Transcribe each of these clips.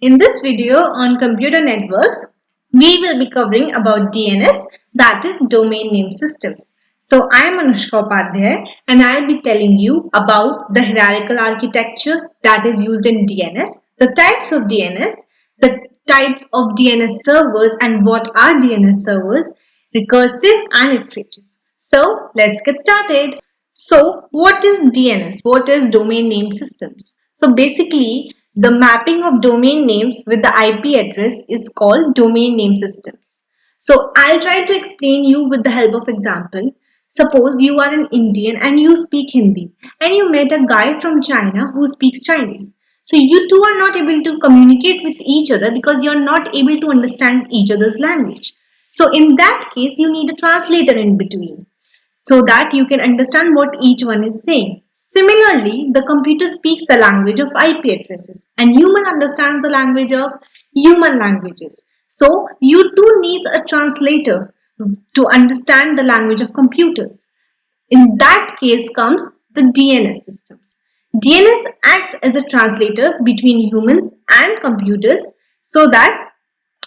In this video on computer networks, we will be covering about DNS, that is domain name systems. So I am Anushka Upadhyay and I will be telling you about the hierarchical architecture that is used in DNS, the types of DNS, the types of DNS servers and what are DNS servers, recursive and iterative. So let's get started. So what is DNS? What is domain name systems? So basically, the mapping of domain names with the IP address is called domain name systems. So I'll try to explain you with the help of example. Suppose you are an Indian and you speak Hindi and you met a guy from China who speaks Chinese. So you two are not able to communicate with each other because you are not able to understand each other's language. So in that case, you need a translator in between so that you can understand what each one is saying. Similarly, the computer speaks the language of IP addresses and human understands the language of human languages. So you too needs a translator to understand the language of computers. In that case comes the DNS systems. DNS acts as a translator between humans and computers so that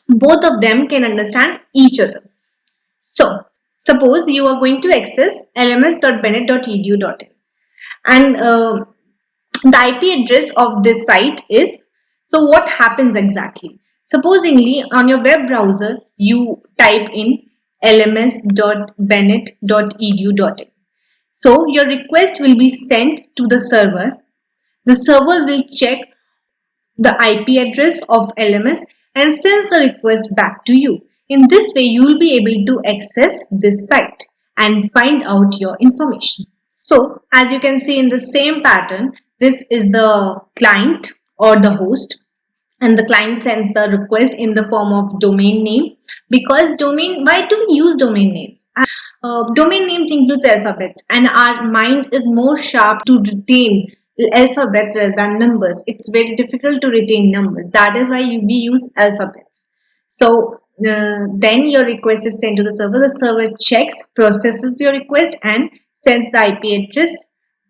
both of them can understand each other. So, suppose you are going to access lms.bennett.edu.in and the IP address of this site is, so what happens exactly? Supposingly on your web browser you type in lms.bennett.edu.in. So your request will be sent to the server. The server will check the IP address of LMS and sends the request back to you. In this way, you will be able to access this site and find out your information. So, as you can see in the same pattern, this is the client or the host, and the client sends the request in the form of domain name. Because why do we use domain names? Domain names includes alphabets and our mind is more sharp to retain alphabets rather than numbers. It's very difficult to retain numbers. That is why we use alphabets. So then your request is sent to the server. The server checks, processes your request and sends the IP address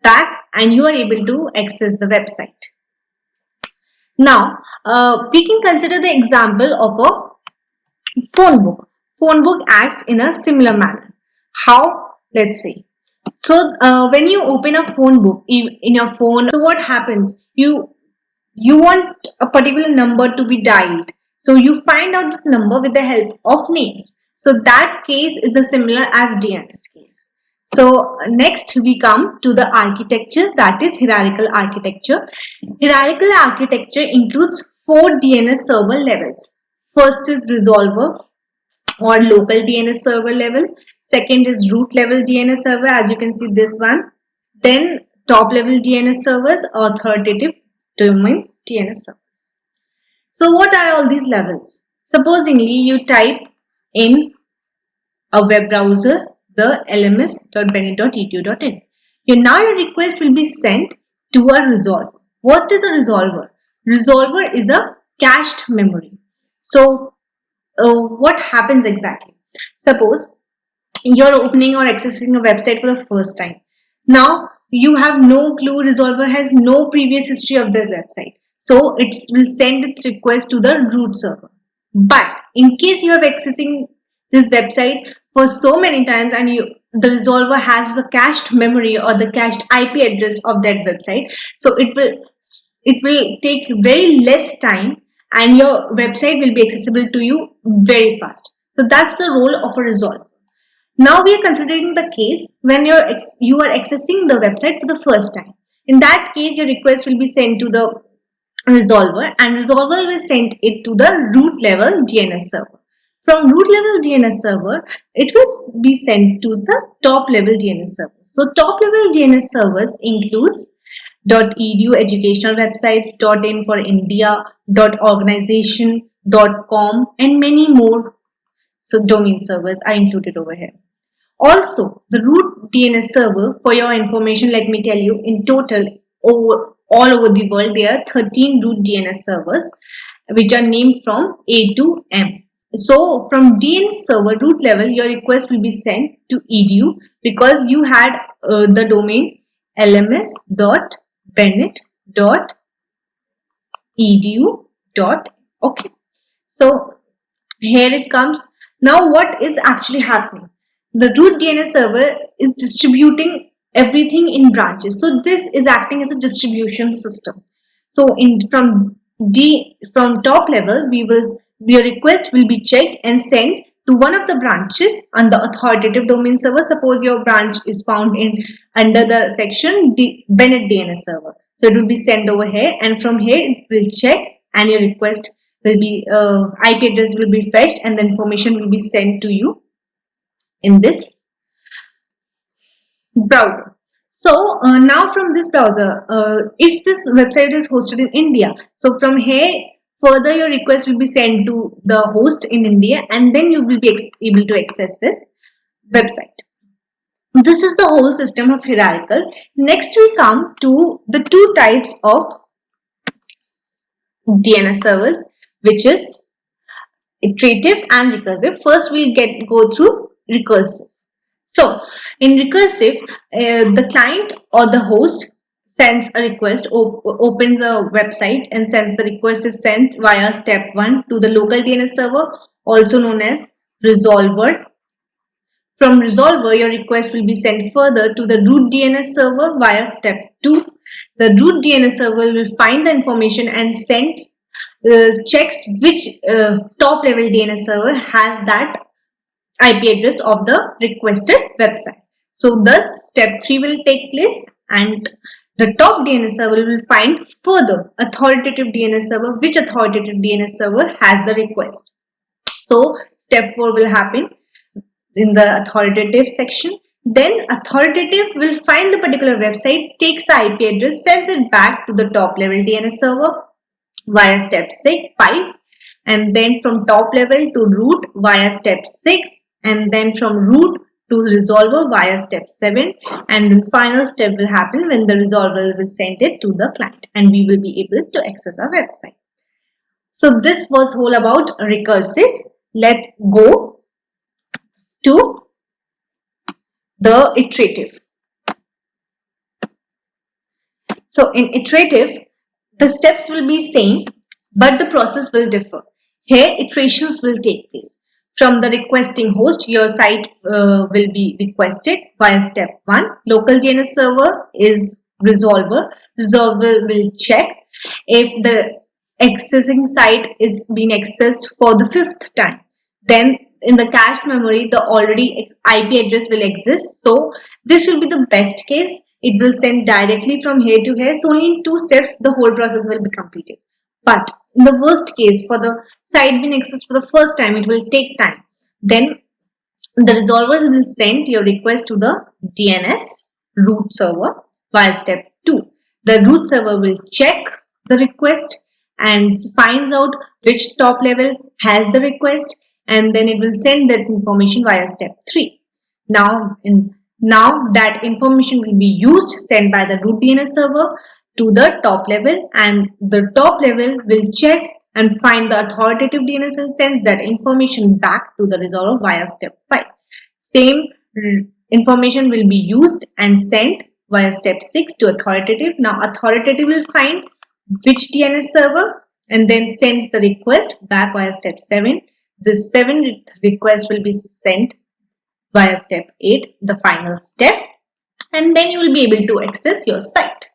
back and you are able to access the website. Now, we can consider the example of a phone book. Phone book acts in a similar manner. How? Let's see. So, when you open a phone book in your phone, so what happens? You want a particular number to be dialed. So you find out the number with the help of names. So that case is the similar as DNS case. So next we come to the architecture, that is hierarchical architecture. Hierarchical architecture includes 4 DNS server levels. First is resolver or local DNS server level. Second is root level DNS server, as you can see this one. Then top level DNS servers, authoritative domain DNS servers. So what are all these levels? Supposingly you type in a web browser the lms.bennett.edu.in. Now your request will be sent to a resolver. What is a resolver? Resolver is a cached memory. So what happens exactly? Suppose you're opening or accessing a website for the first time. Now you have no clue, resolver has no previous history of this website. So it will send its request to the root server. But in case you are accessing this website for so many times and the resolver has the cached memory or the cached IP address of that website, so it will take very less time and your website will be accessible to you very fast. So that's the role of a resolver. Now we are considering the case when you are accessing the website for the first time. In that case, your request will be sent to the resolver and resolver will send it to the root level DNS server. From root level DNS server, it will be sent to the top level DNS server. So top level DNS servers includes .edu educational websites, .in for India, .organization, .com and many more. So domain servers are included over here. Also, the root DNS server, for your information, let me tell you, in total, all over the world, there are 13 root DNS servers, which are named from A to M. So, from DNS server root level, your request will be sent to edu because you had the domain lms.bennett.edu dot. Okay, so here it comes. Now what is actually happening? The root DNS server is distributing everything in branches. So this is acting as a distribution system. So in from top level, your request will be checked and sent to one of the branches on the authoritative domain server. Suppose your branch is found in under the section Bennett DNS server. So it will be sent over here, and from here it will check, and your request will be IP address will be fetched, and the information will be sent to you in this browser. So now from this browser, if this website is hosted in India, so from here further your request will be sent to the host in India, and then you will be able to access this website. This is the whole system of hierarchical. Next we come to the two types of DNS servers, which is iterative and recursive. First we'll go through recursive. So in recursive, the client or the host sends a request, opens a website and sends the request is sent via step 1 to the local DNS server, also known as resolver. From resolver, your request will be sent further to the root DNS server via step 2. The root DNS server will find the information and checks which top level DNS server has that IP address of the requested website. So thus step 3 will take place, and the top DNS server will find further authoritative DNS server, which authoritative DNS server has the request. So step 4 will happen in the authoritative section. Then authoritative will find the particular website, takes the IP address, sends it back to the top level DNS server via step 5, and then from top level to root via step 6, and then from root to resolver via step 7, and the final step will happen when the resolver will send it to the client, and we will be able to access our website. So this was whole about recursive. Let's go to the iterative. So in iterative, the steps will be same, but the process will differ. Here, iterations will take place. From the requesting host, your site will be requested via step 1. Local DNS server is resolver. Resolver will check if the accessing site is being accessed for the 5th time. Then in the cached memory, the already IP address will exist. So this will be the best case. It will send directly from here to here. So only in 2 steps, the whole process will be completed. But in the worst case, for the site being accessed for the first time, it will take time. Then the resolvers will send your request to the DNS root server via step 2. The root server will check the request and finds out which top level has the request, and then it will send that information via step 3. Now that information will be used, sent by the root DNS server to the top level, and the top level will check and find the authoritative DNS and sends that information back to the resolver via step 5. Same information will be used and sent via step 6 to authoritative. Now authoritative will find which DNS server and then sends the request back via step 7. This 7th request will be sent via step 8, the final step, and then you will be able to access your site.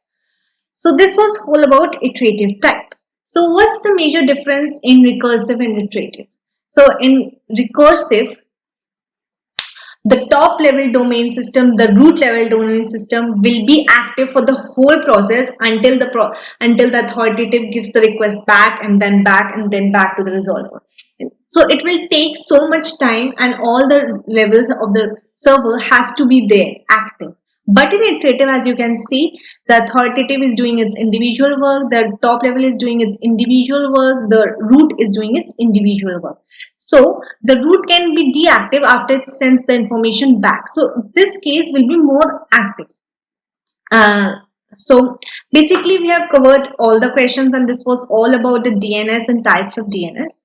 So this was all about iterative type. So what's the major difference in recursive and iterative? So in recursive, the top level domain system, the root level domain system will be active for the whole process until the authoritative gives the request back and then back to the resolver. So it will take so much time, and all the levels of the server has to be there active. But in iterative, as you can see, the authoritative is doing its individual work, the top level is doing its individual work, the root is doing its individual work. So the root can be deactive after it sends the information back. So this case will be more active. So basically we have covered all the questions, and this was all about the DNS and types of DNS.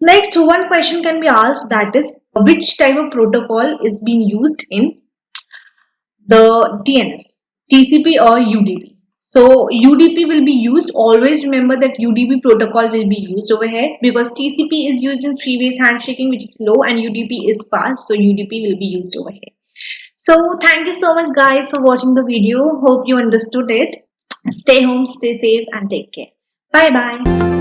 Next, one question can be asked, that is, which type of protocol is being used in the DNS, TCP or UDP? So UDP will be used. Always remember that UDP protocol will be used over here because TCP is used in three-way handshaking, which is slow, and UDP is fast. So UDP will be used over here. So thank you so much guys for watching the video. Hope you understood it. Stay home, stay safe, and take care. Bye bye.